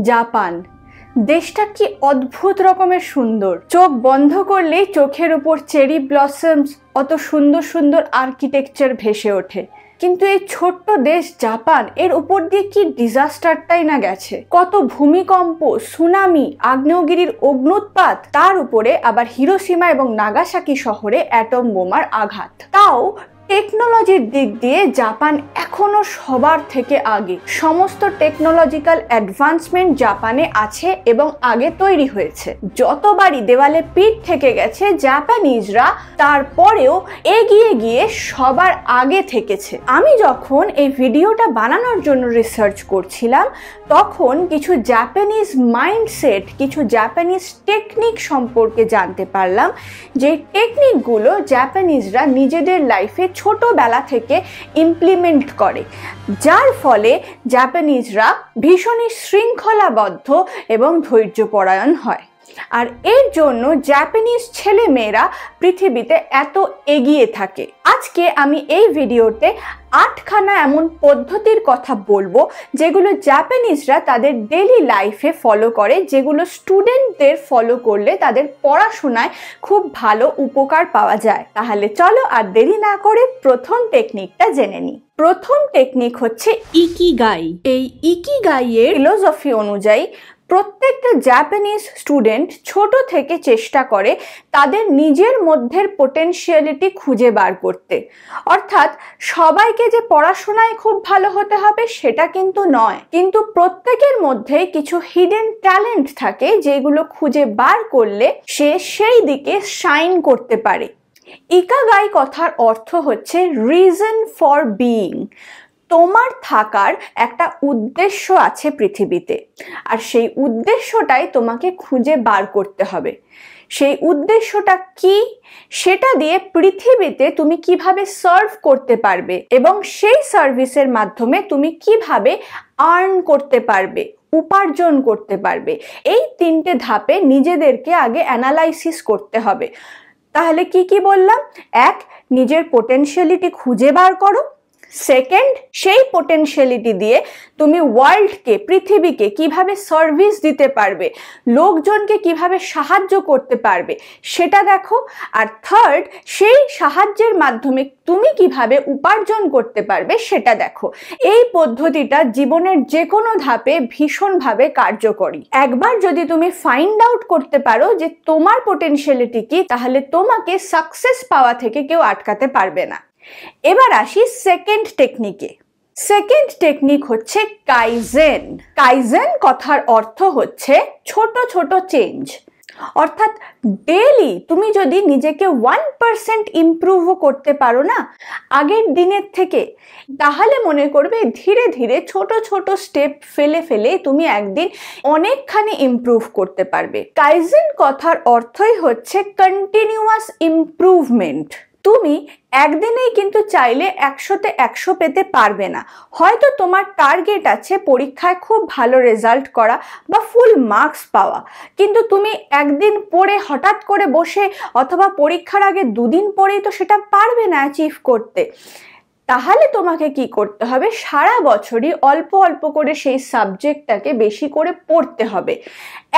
Japan দেশটা কি অদ্ভুত রকমের সুন্দর। চোখ বন্ধ করলেই চোখের উপর চেরি ব্লসমস অত সুন্দর সুন্দর আর্কিটেকচার ভেসে ওঠে। কিন্তু এই ছোট্ট দেশ জাপান, এর উপর দিয়ে কি ডিজাস্টারটাই না গেছে। কত ভূমিকম্প, সুনামি, আগ্নেয়গিরির অগ্নুৎপাত, তার উপরে আবার হিরোশিমা এবং নাগাসাকি শহরে অ্যাটম বোমার আঘাত। তাও টেকনোলজির দিক দিয়ে জাপান এখনো সবার থেকে আগে। সমস্ত টেকনোলজিক্যাল অ্যাডভান্সমেন্ট জাপানে আছে এবং আগে তৈরি হয়েছে। যতবারই দেওয়ালে পিঠ থেকে গেছে জাপানিজরা, তারপরেও এগিয়ে গিয়ে সবার আগে থেকেছে। আমি যখন এই ভিডিওটা বানানোর জন্য রিসার্চ করছিলাম, তখন কিছু জাপানিজ মাইন্ডসেট, কিছু জাপানিজ টেকনিক সম্পর্কে জানতে পারলাম, যে টেকনিকগুলো জাপানিজরা নিজেদের লাইফে ছোটবেলা থেকে ইমপ্লিমেন্ট করে, যার ফলে জাপানিজরা ভীষণই শৃঙ্খলাবদ্ধ এবং ধৈর্যপরায়ণ হয়। আর এর জন্য জাপানিজ ছেলে মেয়েরা পৃথিবীতে এত এগিয়ে থাকে। আজকে আমি এই ভিডিওতে 8খানা এমন পদ্ধতির কথা বলবো যেগুলো জাপানিজরা তাদের ডেইলি লাইফে ফলো করে, যেগুলো স্টুডেন্টদের ফলো করলে তাদের পড়াশোনায় খুব ভালো উপকার পাওয়া যায়। তাহলে চলো আর দেরি না করে প্রথম টেকনিকটা জেনে নিই। প্রথম টেকনিক হচ্ছে ইকিগাই। এই ইকিগাইয়ের ফিলোসফি অনুযায়ী প্রত্যেকটা জাপানিজ স্টুডেন্ট ছোট থেকে চেষ্টা করে তাদের নিজের মধ্যের পোটেনশিয়ালিটি খুঁজে বার করতে। অর্থাৎ সবাইকে যে পড়াশোনায় খুব ভালো হতে হবে সেটা কিন্তু নয়, কিন্তু প্রত্যেকের মধ্যে কিছু হিডেন ট্যালেন্ট থাকে যেগুলো খুঁজে বার করলে সে সেই দিকে শাইন করতে পারে। ইকিগাই কথার অর্থ হচ্ছে রিজন ফর বিইং। তোমার থাকার একটা উদ্দেশ্য আছে পৃথিবীতে, আর সেই উদ্দেশ্যটাই তোমাকে খুঁজে বার করতে হবে। সেই উদ্দেশ্যটা কি, সেটা দিয়ে পৃথিবীতে তুমি কিভাবে সার্ভ করতে পারবে এবং সেই সার্ভিসের মাধ্যমে তুমি কিভাবে আর্ন করতে পারবে, উপার্জন করতে পারবে, এই 3টে ধাপে নিজেদেরকে আগে অ্যানালাইসিস করতে হবে। তাহলে কি কি বললাম? 1, নিজের পোটেনশিয়ালিটি খুঁজে বার করো। সেকেন্ড, সেই পোটেনশিয়ালিটি দিয়ে তুমি ওয়ার্ল্ডকে, পৃথিবীকে কিভাবে সার্ভিস দিতে পারবে, লোকজনকে কিভাবে সাহায্য করতে পারবে সেটা দেখো। আর থার্ড, সেই সাহায্যের মাধ্যমে তুমি কিভাবে উপার্জন করতে পারবে সেটা দেখো। এই পদ্ধতিটা জীবনের যে কোনো ধাপে ভীষণভাবে কার্যকরী। একবার যদি তুমি ফাইন্ড আউট করতে পারো যে তোমার পোটেনশিয়ালিটি কি, তাহলে তোমাকে সাকসেস পাওয়া থেকে কেউ আটকাতে পারবে না। এবার আসি সেকেন্ড টেকনিকে। সেকেন্ড টেকনিক হচ্ছে কাইজেন। কাইজেন কথার অর্থ হচ্ছে ছোট ছোট চেঞ্জ। অর্থাৎ ডেইলি তুমি যদি নিজেকে 1% ইমপ্রুভও করতে পারো না আগের দিনের থেকে, তাহলে মনে করবে ধীরে ধীরে ছোট ছোট স্টেপ ফেলে ফেলে তুমি একদিন অনেকখানি ইমপ্রুভ করতে পারবে। কাইজেন কথার অর্থই হচ্ছে কন্টিনিউয়াস ইমপ্রুভমেন্ট। তুমি একদিনেই কিন্তু চাইলে 100তে 100 পেতে পারবে না। হয়তো তোমার টার্গেট আছে পরীক্ষায় খুব ভালো রেজাল্ট করা বা ফুল মার্কস পাওয়া, কিন্তু তুমি একদিন পড়ে হঠাৎ করে বসে অথবা পরীক্ষার আগে 2 দিন পরেই তো সেটা পারবে না অ্যাচিভ করতে। তাহলে তোমাকে কি করতে হবে? সারা বছরই অল্প অল্প করে সেই সাবজেক্টটাকে বেশি করে পড়তে হবে।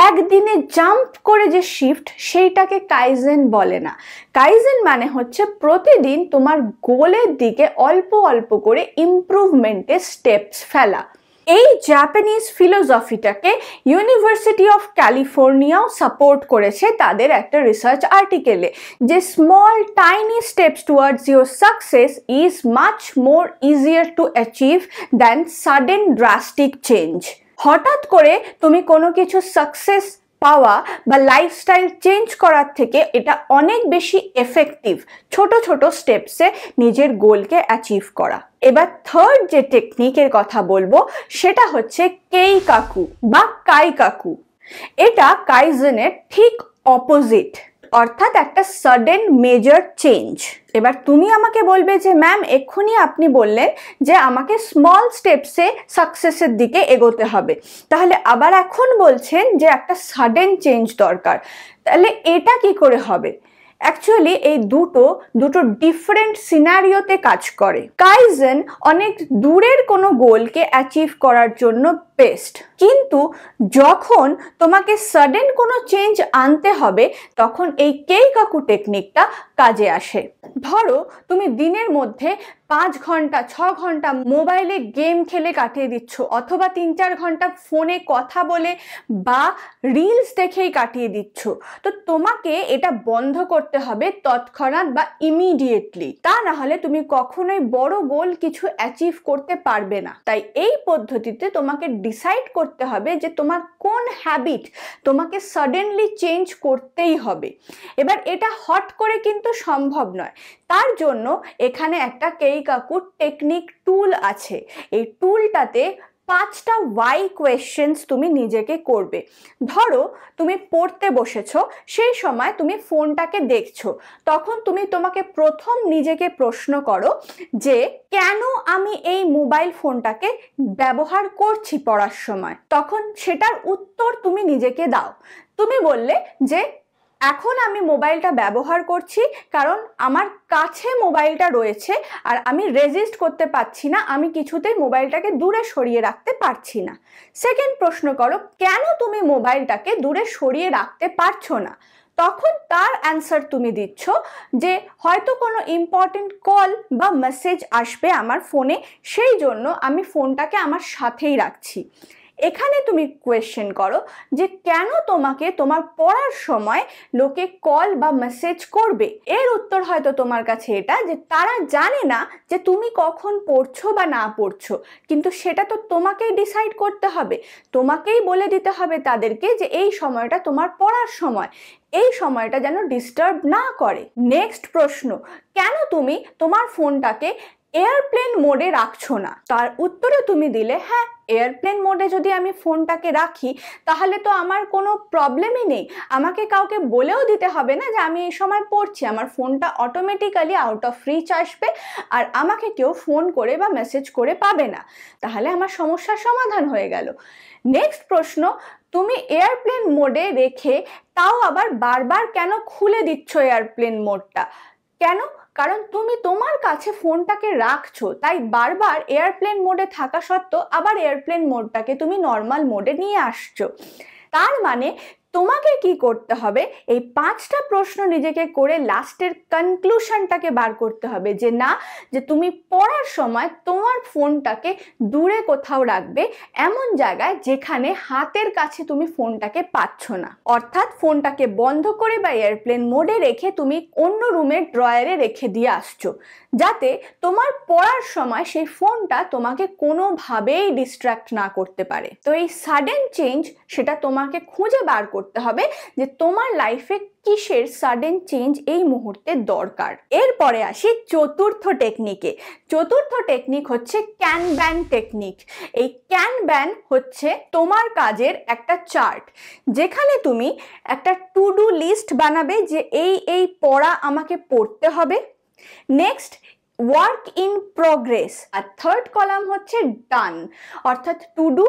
একদিনে জাম্প করে যে শিফট, সেইটাকে কাইজেন বলে না। কাইজেন মানে হচ্ছে প্রতিদিন তোমার গোলের দিকে অল্প অল্প করে ইমপ্রুভমেন্টের স্টেপস ফেলা। এই জাপানিজ ফিলোসফিটাকে ইউনিভার্সিটি অফ ক্যালিফোর্নিয়াও সাপোর্ট করেছে তাদের একটা রিসার্চ আর্টিকেলে, যে small tiny steps towards your success is much more easier to achieve than sudden drastic change. হঠাৎ করে তুমি কোনো কিছু সাকসেস পাওয়া বা লাইফস্টাইল চেঞ্জ করার থেকে এটা অনেক বেশি এফেক্টিভ ছোট ছোট স্টেপসে নিজের গোলকে অ্যাচিভ করা। এবার থার্ড যে টেকনিকের কথা বলবো সেটা হচ্ছে কেইকাকু বা কাইকাকু। এটা কাইজেনের ঠিক অপোজিট, অর্থাৎ একটা সাডেন মেজর চেঞ্জ। এবার তুমি আমাকে বলবে যে ম্যাম, এক্ষুনি আপনি বললেন যে আমাকে স্মল স্টেপসে সাকসেসের দিকে এগোতে হবে, তাহলে আবার এখন বলছেন যে একটা সাডেন চেঞ্জ দরকার, তাহলে এটা কি করে হবে? অ্যাকচুয়ালি এই দুটো ডিফারেন্ট সিনারিওতে কাজ করে। কাইজেন অনেক দূরের কোনো গোলকে অ্যাচিভ করার জন্য বেস্ট। কিন্তু যখন তোমাকে সাডেন কোনো চেঞ্জ আনতে হবে তখন এই কেইকাকু টেকনিকটা কাজে আসে। ধরো তুমি দিনের মধ্যে 5 ঘন্টা 6 ঘন্টা মোবাইলে গেম খেলে কাটিয়ে দিচ্ছ, অথবা 3-4 ঘন্টা ফোনে কথা বলে বা রিলস দেখেই কাটিয়ে দিচ্ছ। তো তোমাকে এটা বন্ধ করতে হবে তৎক্ষণাৎ বা ইমিডিয়েটলি, তা না হলে তুমি কখনোই বড় গোল কিছু অ্যাচিভ করতে পারবে না। তাই এই পদ্ধতিতে তোমাকে ডিসাইড করতে হবে যে তোমার কোন হ্যাবিট তোমাকে সাডেনলি চেঞ্জ করতেই হবে। এবার এটা হট করে কিন্তু সম্ভব নয়, তার জন্য এখানে একটা কেইকাকু টেকনিক টুল আছে। এই টুলটাতে 5টা ওয়াই কোয়েশ্চেন্স তুমি নিজেকে করবে। ধরো তুমি পড়তে বসেছো, সেই সময় তুমি ফোনটাকে দেখছো, তখন তুমি তোমাকে প্রথম নিজেকে প্রশ্ন করো যে কেন আমি এই মোবাইল ফোনটাকে ব্যবহার করছি পড়ার সময়। তখন সেটার উত্তর তুমি নিজেকে দাও। তুমি বললে যে এখন আমি মোবাইলটা ব্যবহার করছি কারণ আমার কাছে মোবাইলটা রয়েছে আর আমি রেজিস্ট করতে পারছি না, আমি কিছুতেই মোবাইলটাকে দূরে সরিয়ে রাখতে পারছি না। সেকেন্ড প্রশ্ন করো, কেন তুমি মোবাইলটাকে দূরে সরিয়ে রাখতে পারছো না? তখন তার অ্যান্সার তুমি দিচ্ছ যে হয়তো কোনো ইম্পর্টেন্ট কল বা মেসেজ আসবে আমার ফোনে, সেই জন্য আমি ফোনটাকে আমার সাথেই রাখছি। এখানে তুমি কোয়েশ্চেন করো যে কেন তোমাকে তোমার পড়ার সময় লোকে কল বা মেসেজ করবে। এর উত্তর হয়তো তোমার কাছে এটা যে তারা জানে না যে তুমি কখন পড়ছো বা না পড়ছো, কিন্তু সেটা তো তোমাকেই ডিসাইড করতে হবে, তোমাকেই বলে দিতে হবে তাদেরকে যে এই সময়টা তোমার পড়ার সময়, এই সময়টা যেন ডিস্টার্ব না করে। নেক্সট প্রশ্ন, কেন তুমি তোমার ফোনটাকে এয়ারপ্লেন মোডে রাখছো না? তার উত্তরে তুমি দিলে হ্যাঁ, এয়ারপ্লেন মোডে যদি আমি ফোনটাকে রাখি তাহলে তো আমার কোনো প্রবলেমই নেই, আমাকে কাউকে বলেও দিতে হবে না যে আমি এই সময় পড়ছি, আমার ফোনটা অটোমেটিক্যালি আউট অফ রিচ আসবে আর আমাকে কেউ ফোন করে বা মেসেজ করে পাবে না, তাহলে আমার সমস্যার সমাধান হয়ে গেল। নেক্সট প্রশ্ন, তুমি এয়ারপ্লেন মোডে রেখে তাও আবার বারবার কেন খুলে দিচ্ছ এয়ারপ্লেন মোডটা? কেন? কারণ তুমি তোমার কাছে ফোনটাকে রাখছো, তাই বারবার এয়ারপ্লেন মোডে থাকা সত্ত্বেও আবার এয়ারপ্লেন মোডটাকে তুমি নর্মাল মোডে নিয়ে আসছো। তার মানে তোমাকে কি করতে হবে, এই 5টা প্রশ্ন নিজেকে করে লাস্টের কনক্লুশনটাকে বার করতে হবে যে না, যে তুমি পড়ার সময় তোমার ফোনটাকে দূরে কোথাও রাখবে, এমন জায়গায় যেখানে হাতের কাছে তুমি ফোনটাকে পাচ্ছ না, অর্থাৎ ফোনটাকে বন্ধ করে বা এয়ারপ্লেন মোডে রেখে তুমি অন্য রুমের ড্রয়ারে রেখে দিয়ে আসছো, যাতে তোমার পড়ার সময় সেই ফোনটা তোমাকে কোনোভাবেই ডিস্ট্র্যাক্ট না করতে পারে। তো এই সাডেন চেঞ্জ সেটা তোমাকে খুঁজে বার করতে হবে যে তোমার লাইফে কিসের সাডেন চেঞ্জ এই মুহূর্তে দরকার। এরপরে আসি চতুর্থ টেকনিকে। চতুর্থ টেকনিক হচ্ছে ক্যানব্যান টেকনিক। এই ক্যানব্যান হচ্ছে তোমার কাজের একটা চার্ট, যেখানে তুমি একটা টু ডু লিস্ট বানাবে যে এই পড়া আমাকে পড়তে হবে। নেক্সট ওয়ার্ক ইন প্রোগ্রেস, আর থার্ড কলাম হচ্ছে ডান, অর্থাৎ টু ডু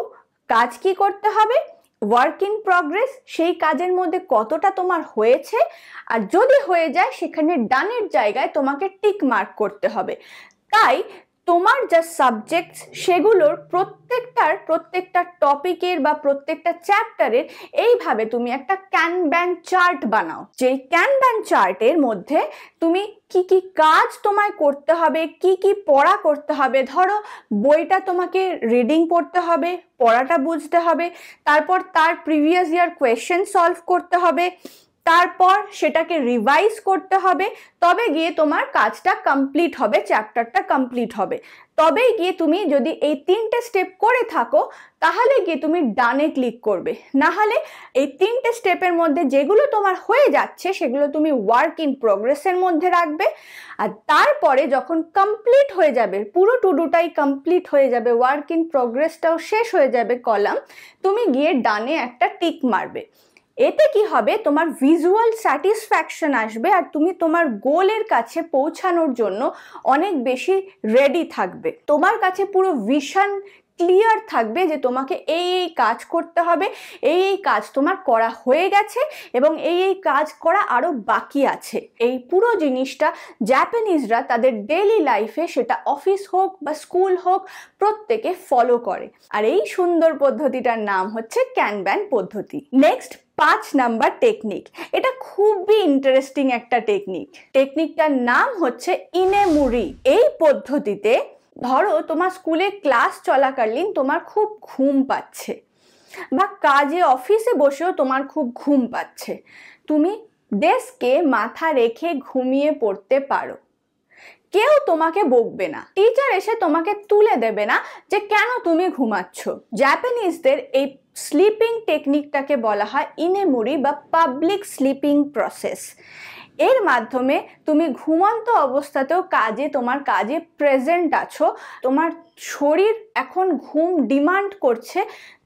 কাজ কি করতে হবে, ওয়ার্ক ইন প্রোগ্রেস সেই কাজের মধ্যে কতটা তোমার হয়েছে, আর যদি হয়ে যায় সেখানে ডানের জায়গায় তোমাকে টিক মার্ক করতে হবে। তাই তোমার যা সাবজেক্টস সেগুলোর প্রত্যেকটা টপিকের বা প্রত্যেকটা চ্যাপ্টারের এইভাবে তুমি একটা ক্যানব্যান চার্ট বানাও, যে ক্যানব্যান চার্টের মধ্যে তুমি কি কি কাজ তোমায় করতে হবে, কি কি পড়া করতে হবে। ধরো বইটা তোমাকে রিডিং পড়তে হবে, পড়াটা বুঝতে হবে, তারপর তার প্রিভিয়াস ইয়ার কোয়েশ্চেন সলভ করতে হবে, তারপর সেটাকে রিভাইজ করতে হবে, তবে গিয়ে তোমার কাজটা কমপ্লিট হবে, চ্যাপ্টারটা কমপ্লিট হবে। তবেই গিয়ে তুমি যদি এই 3টে স্টেপ করে থাকো তাহলে গিয়ে তুমি ডানে ক্লিক করবে, না হলে এই 3টে স্টেপের মধ্যে যেগুলো তোমার হয়ে যাচ্ছে সেগুলো তুমি ওয়ার্ক ইন প্রোগ্রেসের মধ্যে রাখবে। আর তারপরে যখন কমপ্লিট হয়ে যাবে, পুরো টুডুটাই কমপ্লিট হয়ে যাবে, ওয়ার্ক ইন প্রোগ্রেসটাও শেষ হয়ে যাবে কলাম, তুমি গিয়ে ডানে একটা টিক মারবে। এতে কি হবে, তোমার ভিজুয়াল স্যাটিসফ্যাকশন আসবে আর তুমি তোমার গোলের কাছে পৌঁছানোর জন্য অনেক বেশি রেডি থাকবে। তোমার কাছে পুরো ভিশন ক্লিয়ার থাকবে যে তোমাকে এই এই কাজ করতে হবে, এই এই কাজ তোমার করা হয়ে গেছে এবং এই এই কাজ করা আরো বাকি আছে। এই পুরো জিনিসটা জাপানিজরা তাদের ডেইলি লাইফে, সেটা অফিস হোক বা স্কুল হোক, প্রত্যেকে ফলো করে। আর এই সুন্দর পদ্ধতিটার নাম হচ্ছে ক্যানবান পদ্ধতি। নেক্সট 5 নাম্বার টেকনিক, এটা খুবই ইন্টারেস্টিং একটা টেকনিকটার নাম হচ্ছে ইনেমুরি। এই পদ্ধতিতে ধরো তোমার স্কুলে ক্লাস চলাকালীন তোমার খুব ঘুম পাচ্ছে বা কাজে অফিসে বসেও তোমার খুব ঘুম পাচ্ছে, তুমি ডেস্কে মাথা রেখে ঘুমিয়ে পড়তে পারো। কেউ তোমাকে বকবে না, টিচার এসে তোমাকে তুলে দেবে না যে কেন তুমি ঘুমাচ্ছ। জাপানিজদের এই স্লিপিং টেকনিকটাকে বলা হয় ইনেমুরি বা পাবলিক স্লিপিং প্রসেস। এর মাধ্যমে তুমি ঘুমন্ত অবস্থাতেও তোমার কাজে প্রেজেন্ট আছো, তোমার শরীর এখন ঘুম ডিমান্ড করছে,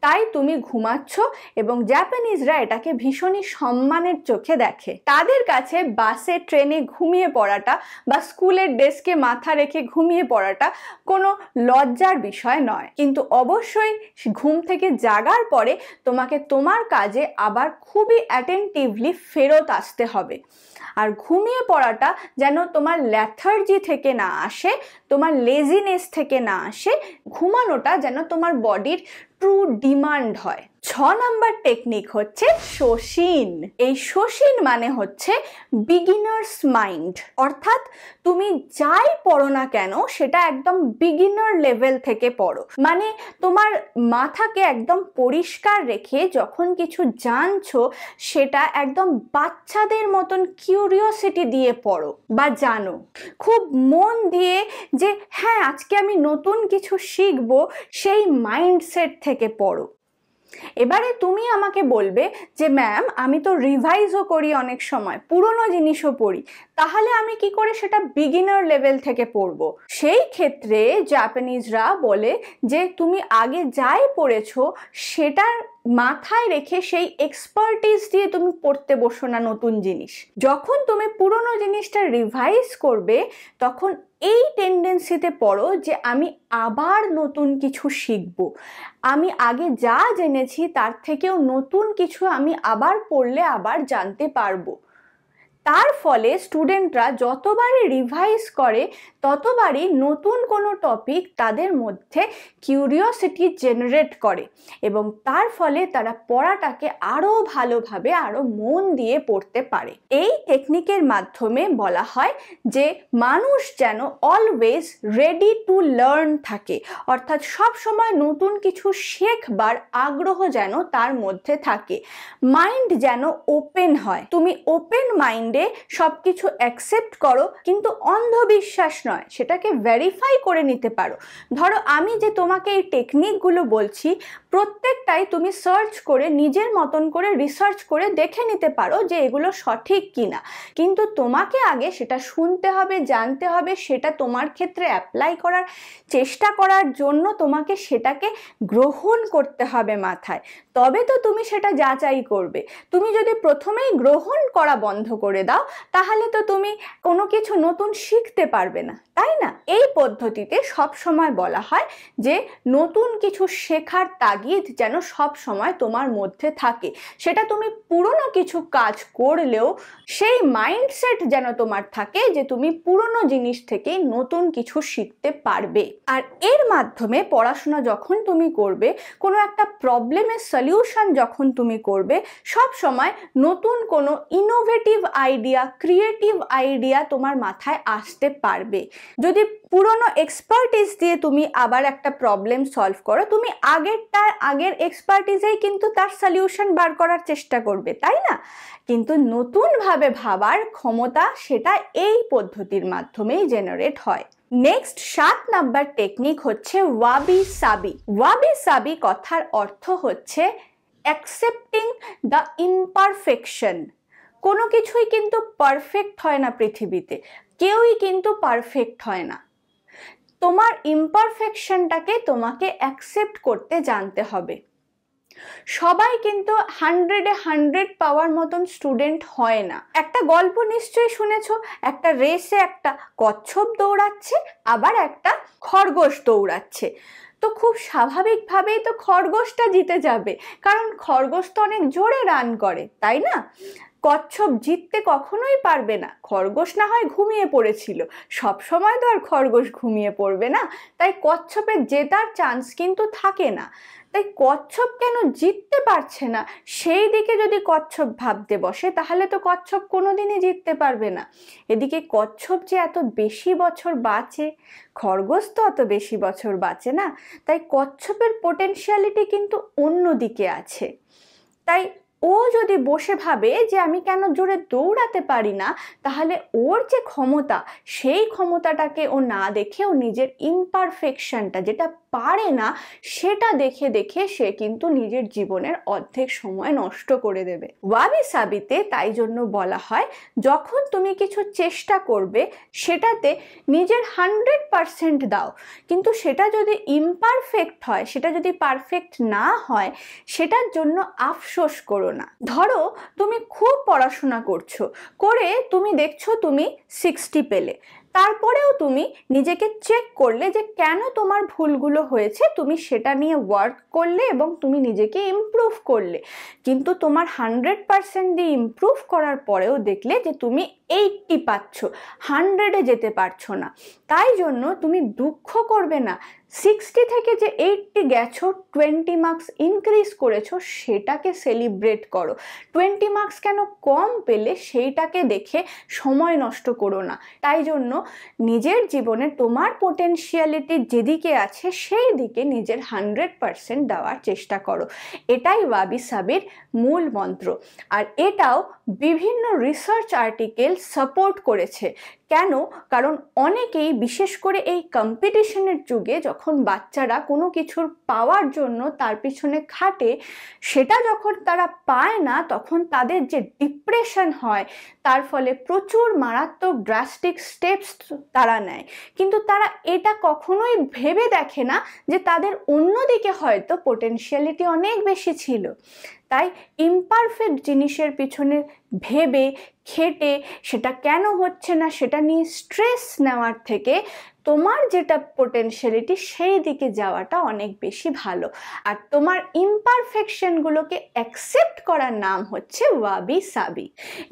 তাই তুমি ঘুমাচ্ছ এবং জাপানিজরা এটাকে ভীষণই সম্মানের চোখে দেখে। তাদের কাছে বাসে ট্রেনে ঘুমিয়ে পড়াটা বা স্কুলের ডেস্কে মাথা রেখে ঘুমিয়ে পড়াটা কোনো লজ্জার বিষয় নয়, কিন্তু অবশ্যই ঘুম থেকে জাগার পরে তোমাকে তোমার কাজে আবার খুবই অ্যাটেন্টিভলি ফেরত আসতে হবে। আর ঘুমিয়ে পড়াটা যেন তোমার ল্যাথার্জি থেকে না আসে, তোমার লেজিনেস থেকে না আসে, ঘুমানোটা যেন তোমার বডির ট্রু ডিমান্ড হয়। 6 নাম্বার টেকনিক হচ্ছে শোশিন। এই শোশিন মানে হচ্ছে বিগিনার্স মাইন্ড, অর্থাৎ তুমি যাই পড়ো না কেন সেটা একদম বিগিনার লেভেল থেকে পড়ো। মানে তোমার মাথাকে একদম পরিষ্কার রেখে যখন কিছু জানছো সেটা একদম বাচ্চাদের মতন কিউরিওসিটি দিয়ে পড়ো বা জানো, খুব মন দিয়ে যে হ্যাঁ আজকে আমি নতুন কিছু শিখবো, সেই মাইন্ডসেট থেকে পড়ো। এবারে তুমি আমাকে বলবে যে ম্যাম আমি তো রিভাইজও করি, অনেক সময় পুরনো জিনিসও পড়ি, তাহলে আমি কি করে সেটা বিগিনার লেভেল থেকে পড়বো? সেই ক্ষেত্রে জাপানিজরা বলে যে তুমি আগে যাই পড়েছো সেটার মাথায় রেখে সেই এক্সপার্টিস দিয়ে তুমি পড়তে বসো না নতুন জিনিস। যখন তুমি পুরনো জিনিসটা রিভাইজ করবে তখন এই টেন্ডেন্সিতে পড়ো যে আমি আবার নতুন কিছু শিখব, আমি আগে যা জেনেছি তার থেকেও নতুন কিছু আমি আবার পড়লে আবার জানতে পারবো। তার ফলে স্টুডেন্টরা যতবারই রিভাইজ করে ততবারই নতুন কোনো টপিক তাদের মধ্যে কিউরিওসিটি জেনারেট করে এবং তার ফলে তারা পড়াটাকে আরো ভালোভাবে আরো মন দিয়ে পড়তে পারে। এই টেকনিকের মাধ্যমে বলা হয় যে মানুষ যেন অলওয়েজ রেডি টু লার্ন থাকে, অর্থাৎ সব সময় নতুন কিছু শেখবার আগ্রহ যেন তার মধ্যে থাকে, মাইন্ড যেন ওপেন হয়। তুমি ওপেন মাইন্ড সবকিছু অ্যাকসেপ্ট করো, কিন্তু অন্ধবিশ্বাস নয়, সেটাকে ভেরিফাই করে নিতে পারো। ধরো আমি যে তোমাকে এই টেকনিকগুলো বলছি প্রত্যেকটাই তুমি সার্চ করে নিজের মতন করে রিসার্চ করে দেখে নিতে পারো যে এগুলো সঠিক কিনা, কিন্তু তোমাকে আগে সেটা শুনতে হবে, জানতে হবে, সেটা তোমার ক্ষেত্রে অ্যাপ্লাই করার চেষ্টা করার জন্য তোমাকে সেটাকে গ্রহণ করতে হবে মাথায়, তবে তো তুমি সেটা যাচাই করবে। তুমি যদি প্রথমেই গ্রহণ করা বন্ধ করে দাও তাহলে তো তুমি কোনো কিছু নতুন শিখতে পারবে না, তাই না? এই পদ্ধতিতে সব সময় বলা হয় যে নতুন কিছু শেখার তাগিদ যেন সব সময় তোমার মধ্যে থাকে, সেটা তুমি পুরনো কিছু কাজ করলেও সেই মাইন্ডসেট যেন তোমার থাকে যে তুমি পুরনো জিনিস থেকে নতুন কিছু শিখতে পারবে। আর এর মাধ্যমে পড়াশোনা যখন তুমি করবে, কোনো একটা প্রবলেমের সলিউশন যখন তুমি করবে, সব সময় নতুন কোনো ইনোভেটিভ আইডিয়া, ক্রিয়েটিভ আইডিয়া তোমার মাথায় আসতে পারবে। যদি পুরনো এক্সপার্টিস দিয়ে তুমি আবার একটা প্রবলেম সলভ করো, তুমি আগের এক্সপার্টিসেই কিন্তু তার সলিউশন বার করার চেষ্টা করবে, তাই না? কিন্তু নতুনভাবে ভাবার ক্ষমতা সেটা এই পদ্ধতির মাধ্যমেই জেনারেট হয়। নেক্সট 7 নাম্বার টেকনিক হচ্ছে ওয়াবি সাবি। ওয়াবি সাবি কথার অর্থ হচ্ছে অ্যাকসেপ্টিং দ্য ইমপারফেকশন। কোনো কিছুই কিন্তু পারফেক্ট হয় না পৃথিবীতে, কেউই কিন্তু পারফেক্ট হয় না। তোমার ইমপারফেকশনটাকে তোমাকে অ্যাকসেপ্ট করতে জানতে হবে। সবাই কিন্তু 100-এ 100 পাওয়ার মতন স্টুডেন্ট হয় না। একটা গল্প নিশ্চয়ই শুনেছো, একটা রেসে একটা কচ্ছপ দৌড়াচ্ছে আবার একটা খরগোশ দৌড়াচ্ছে। তো তো খুব স্বাভাবিকভাবেই তো খরগোশটা জিতে যাবে, কারণ খরগোশ তো অনেক জোরে রান করে, তাই না? কচ্ছপ জিততে কখনোই পারবে না। খরগোশ না হয় ঘুমিয়ে পড়েছিল, সব সময় তো আর খরগোশ ঘুমিয়ে পড়বে না, তাই কচ্ছপের জেতার চান্স কিন্তু থাকে না। তাই কচ্ছপ কেন জিততে পারছে না সেই দিকে যদি কচ্ছপ ভাবতে বসে, তাহলে তো কচ্ছপ কোনোদিনই জিততে পারবে না। এদিকে কচ্ছপ যে এত বেশি বছর বাঁচে, খরগোশ তো অত বেশি বছর বাঁচে না, তাই কচ্ছপের পোটেনশিয়ালিটি কিন্তু অন্য দিকে আছে। তাই ও যদি বসে ভাবে যে আমি কেন জোরে দৌড়াতে পারি না, তাহলে ওর যে ক্ষমতা, সেই ক্ষমতাটাকে ও না দেখে ও নিজের ইমপারফেকশনটা, যেটা পারে না, সেটা দেখে দেখে সে কিন্তু নিজের জীবনের অর্ধেক সময় নষ্ট করে দেবে। ওয়াবি সাবিতে তাই জন্য বলা হয়, যখন তুমি কিছু চেষ্টা করবে সেটাতে নিজের 100% দাও, কিন্তু সেটা যদি ইমপারফেক্ট হয়, সেটা যদি পারফেক্ট না হয়, সেটার জন্য আফসোস করো না। ধরো তুমি খুব পড়াশোনা করছো, করে তুমি দেখছো তুমি 60 পেলে, তারপরেও তুমি নিজেকে চেক করলে যে কেন তোমার ভুলগুলো হয়েছে, তুমি সেটা নিয়ে ওয়ার্ক করলে এবং তুমি নিজেকে ইমপ্রুভ করলে, কিন্তু তোমার 100% দিয়ে ইমপ্রুভ করার পরেও দেখলে যে তুমি 80 পাচ্ছ, 100-এ যেতে পারছো না। তাই জন্য তুমি দুঃখ করবে না, 60 থেকে যে 80 গেছো, 20 মার্কস ইনক্রিজ করেছো, সেটাকে সেলিব্রেট করো। 20 মার্কস কেন কম পেলে সেইটাকে দেখে সময় নষ্ট করো না। তাই জন্য নিজের জীবনে তোমার পোটেনশিয়ালিটি যেদিকে আছে সেই দিকে নিজের 100% দেওয়ার চেষ্টা করো। এটাই ওয়াবি সাবির মূল মন্ত্র। আর এটাও বিভিন্ন রিসার্চ আর্টিকেল সাপোর্ট করেছে। কেন? কারণ অনেকেই, বিশেষ করে এই কম্পিটিশনের যুগে, যখন বাচ্চারা কোনো কিছুর পাওয়ার জন্য তার পিছনে খাটে, সেটা যখন তারা পায় না, তখন তাদের যে ডিপ্রেশন হয়, তার ফলে প্রচুর মারাত্মক ড্রাস্টিক স্টেপস তারা নেয়, কিন্তু তারা এটা কখনোই ভেবে দেখে না যে তাদের অন্যদিকে হয়তো পোটেনশিয়ালিটি অনেক বেশি ছিল। তাই ইমপারফেক্ট জিনিসের পিছনে ভেবে খেটে সেটা কেন হচ্ছে না সেটা নিয়ে স্ট্রেস নেওয়ার থেকে তোমার যেটা পোটেনশিয়ালিটি সেই দিকে যাওয়াটা অনেক বেশি ভালো। আর তোমার ইমপারফেকশনগুলোকে অ্যাকসেপ্ট করার নাম হচ্ছে ওয়াবি সাবি।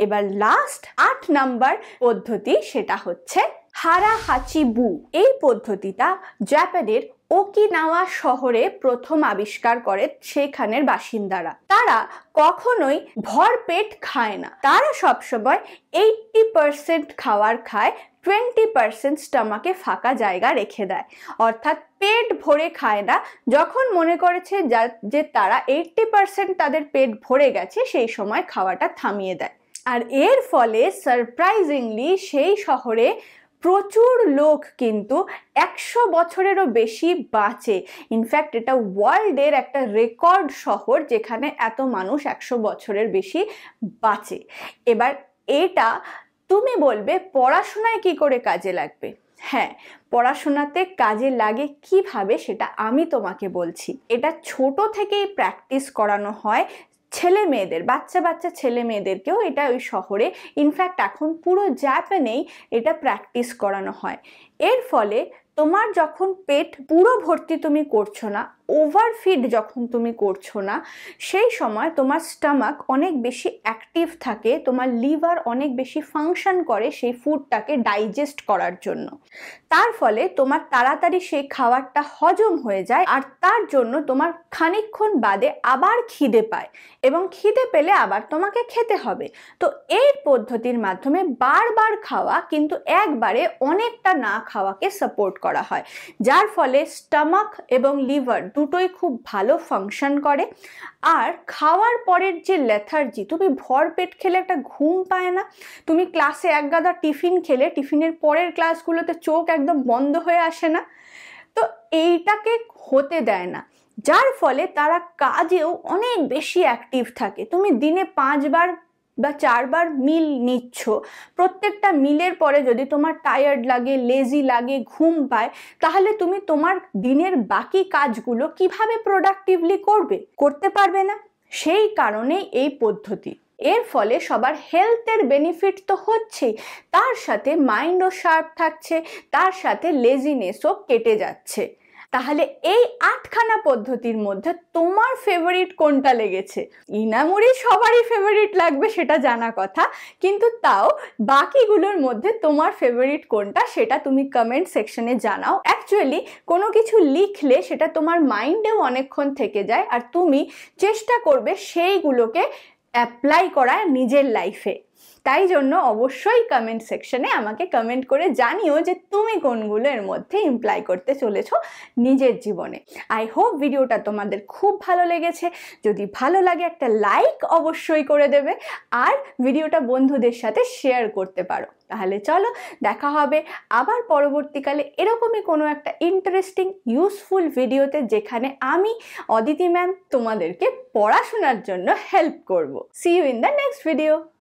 এবার লাস্ট 8 নাম্বার পদ্ধতি, সেটা হচ্ছে হারা হাচি বু। এই পদ্ধতিটা জাপানের ওকিনাওয়া শহরে প্রথম আবিষ্কার করে সেখানের বাসিন্দারা। তারা কখনোই ভরপেট খায় না, তারা সবসময় 80% খাবার খায়, 20% স্টমাকে ফাঁকা জায়গা রেখে দেয়, অর্থাৎ পেট ভরে খায় না। যখন মনে করেছে যে তারা 80% তাদের পেট ভরে গেছে, সেই সময় খাওয়াটা থামিয়ে দেয়। আর এর ফলে সারপ্রাইজিংলি সেই শহরে প্রচুর লোক কিন্তু 100 বছরেরও বেশি বাঁচে। ইনফ্যাক্ট এটা ওয়ার্ল্ডের একটা রেকর্ড শহর যেখানে এত মানুষ 100 বছরের বেশি বাঁচে। এবার এটা তুমি বলবে পড়াশোনায় কি করে কাজে লাগবে? হ্যাঁ, পড়াশোনাতে কাজে লাগে কিভাবে সেটা আমি তোমাকে বলছি। এটা ছোট থেকেই প্র্যাকটিস করানো হয় ছেলে মেয়েদের, বাচ্চা বাচ্চা ছেলে মেয়েদেরকেও এটা ওই শহরে, ইনফ্যাক্ট এখন পুরো জাপানেই এটা প্র্যাকটিস করানো হয়। এর ফলে তোমার যখন পেট পুরো ভর্তি তুমি করছো না, ওভারফিড যখন তুমি করছো না, সেই সময় তোমার স্টমাক অনেক বেশি অ্যাক্টিভ থাকে, তোমার লিভার অনেক বেশি ফাংশন করে সেই ফুডটাকে ডাইজেস্ট করার জন্য। তার ফলে তোমার তাড়াতাড়ি সেই খাবারটা হজম হয়ে যায়, আর তার জন্য তোমার খানিকক্ষণ বাদে আবার খিদে পায়, এবং খিদে পেলে আবার তোমাকে খেতে হবে। তো এই পদ্ধতির মাধ্যমে বারবার খাওয়া কিন্তু একবারে অনেকটা না খাওয়াকে সাপোর্ট করা হয়, যার ফলে স্টমাক এবং লিভার দুটোই খুব ভালো ফাংশন করে। আর খাওয়ার পরের যে লেথার্জি, তুমি ভরপেট খেলে একটা ঘুম পায় না, তুমি ক্লাসে এক গাদা টিফিন খেলে টিফিনের পরের ক্লাসগুলোতে চোখ একদম বন্ধ হয়ে আসে না, তো এইটাকে হতে দেয় না, যার ফলে তারা কাজেও অনেক বেশি অ্যাক্টিভ থাকে। তুমি দিনে 5 বার বা 4 বার মিল নিচ্ছ, প্রত্যেকটা মিলের পরে যদি তোমার টায়ার্ড লাগে, লেজি লাগে, ঘুম পায়, তাহলে তুমি তোমার দিনের বাকি কাজগুলো কিভাবে প্রোডাক্টিভলি করতে পারবে না। সেই কারণেই এই পদ্ধতি। এর ফলে সবার হেলথের বেনিফিট তো হচ্ছেই, তার সাথে মাইন্ডও শার্প থাকছে, তার সাথে লেজিনেসও কেটে যাচ্ছে। তাহলে এই 8খানা পদ্ধতির মধ্যে তোমার ফেভারিট কোনটা লেগেছে? ইনামুড়ি সবারই ফেভারিট লাগবে সেটা জানা কথা, কিন্তু তাও বাকিগুলোর মধ্যে তোমার ফেভারিট কোনটা সেটা তুমি কমেন্ট সেকশনে জানাও। অ্যাকচুয়ালি কোনো কিছু লিখলে সেটা তোমার মাইন্ডেও অনেকক্ষণ থেকে যায়, আর তুমি চেষ্টা করবে সেইগুলোকে অ্যাপ্লাই করা নিজের লাইফে। তাই জন্য অবশ্যই কমেন্ট সেকশনে আমাকে কমেন্ট করে জানিও যে তুমি কোনগুলো এর মধ্যে ইমপ্লাই করতে চলেছো নিজের জীবনে। আই হোপ ভিডিওটা তোমাদের খুব ভালো লেগেছে। যদি ভালো লাগে একটা লাইক অবশ্যই করে দেবে, আর ভিডিওটা বন্ধুদের সাথে শেয়ার করতে পারো। তাহলে চলো দেখা হবে আবার পরবর্তীকালে এরকমই কোনো একটা ইন্টারেস্টিং ইউজফুল ভিডিওতে, যেখানে আমি অদিতি ম্যাম তোমাদেরকে পড়াশোনার জন্য হেল্প করব। See you in the next video.